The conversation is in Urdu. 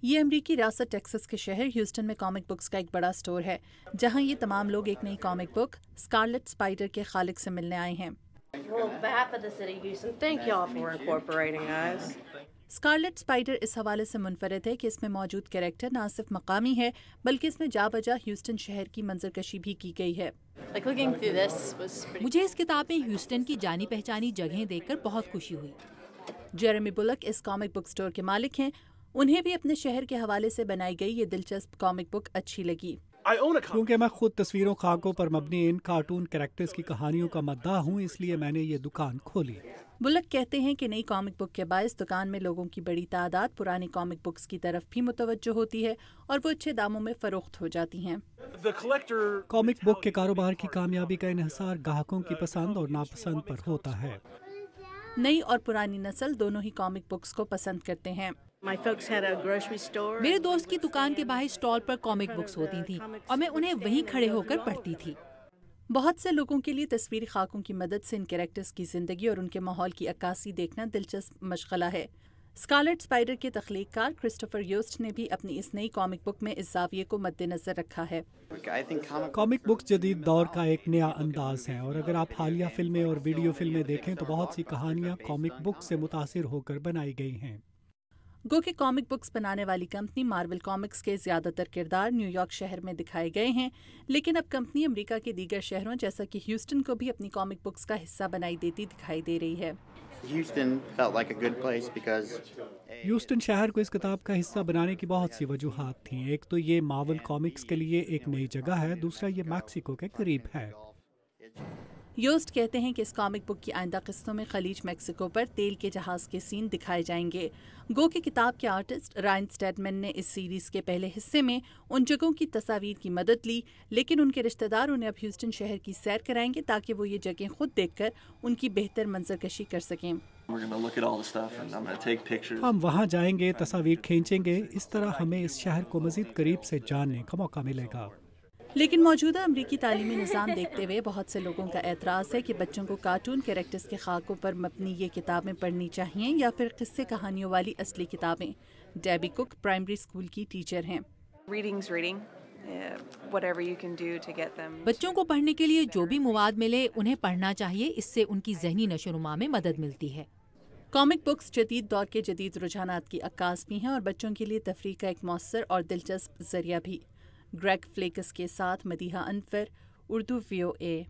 یہ امریکی ریاست ٹیکساس کے شہر ہیوسٹن میں کامک بکس کا ایک بڑا اسٹور ہے جہاں یہ تمام لوگ ایک نئی کامک بک اسکارلیٹ اسپائڈر کے خالق سے ملنے آئے ہیں۔ اسکارلیٹ اسپائڈر اس حوالے سے منفرد ہے کہ اس میں موجود کیریکٹر نہ صرف مقامی ہے بلکہ اس میں جا بجا ہیوسٹن شہر کی منظر کشی بھی کی گئی ہے۔ مجھے اس کتاب میں ہیوسٹن کی جانی پہچانی جگہیں دیکھ کر بہت خوشی ہوئی۔ جیریمی بلک اس کامک بک اسٹور کے مالک ہیں، انہیں بھی اپنے شہر کے حوالے سے بنائی گئی یہ دلچسپ کامک بک اچھی لگی۔ کیونکہ میں خود تصویروں خاکوں پر مبنی ان کارٹون کریکٹرز کی کہانیوں کا مداح ہوں، اس لیے میں نے یہ دکان کھولی۔ بلک کہتے ہیں کہ نئی کامک بک کے باعث دکان میں لوگوں کی بڑی تعداد پرانی کامک بکس کی طرف بھی متوجہ ہوتی ہے اور وہ اچھے داموں میں فروخت ہو جاتی ہیں۔ کامک بک کے کاروبار کی کامیابی کا انحصار گاہکوں کی پسند اور ناپسند پر ہوتا ہے۔ نئی اور پرانی نسل دونوں ہی کامک بکس کو پسند کرتے ہیں۔ میرے دوست کی دکان کے باہر اسٹال پر کامک بکس ہوتی تھیں اور میں انہیں وہیں کھڑے ہو کر پڑھتی تھی۔ بہت سے لوگوں کے لیے تصویری خاکوں کی مدد سے ان کیریکٹرز کی زندگی اور ان کے ماحول کی عکاسی دیکھنا دلچسپ مشغلہ ہے۔ اسکارلیٹ اسپائڈر کے تخلیق کار کرسٹوفر یوسٹ نے بھی اپنی اس نئی کامک بک میں اس زاویے کو مد نظر رکھا ہے۔ کامک بکس جدید دور کا ایک نیا انداز ہے اور اگر آپ حالیہ فلمیں اور ویڈیو فلمیں دیکھیں تو بہت سی کہانیاں کامک بک سے متاثر ہو کر بنائی گئی ہیں۔ گو کہ کامک بکس بنانے والی کمپنی مارول کامکس کے زیادہ تر کردار نیو یارک شہر میں دکھائے گئے ہیں، لیکن اب کمپنی امریکہ کے دیگر شہروں جیسا کہ ہیوسٹن کو بھی اپنی کامک بکس کا حصہ بنائی دیتی دکھائی دے رہی ہے۔ ہیوسٹن شہر کو اس کتاب کا حصہ بنانے کی بہت سی وجوہات تھیں۔ ایک تو یہ مارول کامکس کے لیے ایک نئی جگہ ہے، دوسرا یہ میکسیکو کے قریب ہے۔ یوسٹ کہتے ہیں کہ اس کامک بک کی آئندہ قسطوں میں خلیج میکسیکو پر تیل کے جہاز کے سین دکھائے جائیں گے۔ گو کہ کتاب کے آرٹسٹ رائن اسٹیڈمن نے اس سیریز کے پہلے حصے میں ان جگہوں کی تصاویر کی مدد لی، لیکن ان کے رشتہ دار انہیں اب ہیوسٹن شہر کی سیر کرائیں گے تاکہ وہ یہ جگہیں خود دیکھ کر ان کی بہتر منظر کشی کر سکیں۔ ہم وہاں جائیں گے، تصاویر کھینچیں گے، اس طرح ہمیں اس شہر کو مزید قریب سے جاننے کا موقع ملے گا۔ لیکن موجودہ امریکی تعلیمی نظام دیکھتے ہوئے بہت سے لوگوں کا اعتراض ہے کہ بچوں کو کارٹون کیریکٹرز کے خاکوں پر مبنی یہ کتابیں پڑھنی چاہیے یا پھر قصے کہانیوں والی اصلی کتابیں۔ ڈیبی کک پرائمری اسکول کی ٹیچر ہیں۔ بچوں کو پڑھنے کے لیے جو بھی مواد ملے انہیں پڑھنا چاہیے، اس سے ان کی ذہنی نشو و نما میں مدد ملتی ہے۔ کامک بکس جدید دور کے جدید رجحانات کی عکاس بھی ہیں اور بچوں کے لیے تفریح کا ایک مؤثر اور دلچسپ ذریعہ بھی۔ گریگ فلیکس کے ساتھ مدیحہ انور، اردو VOA۔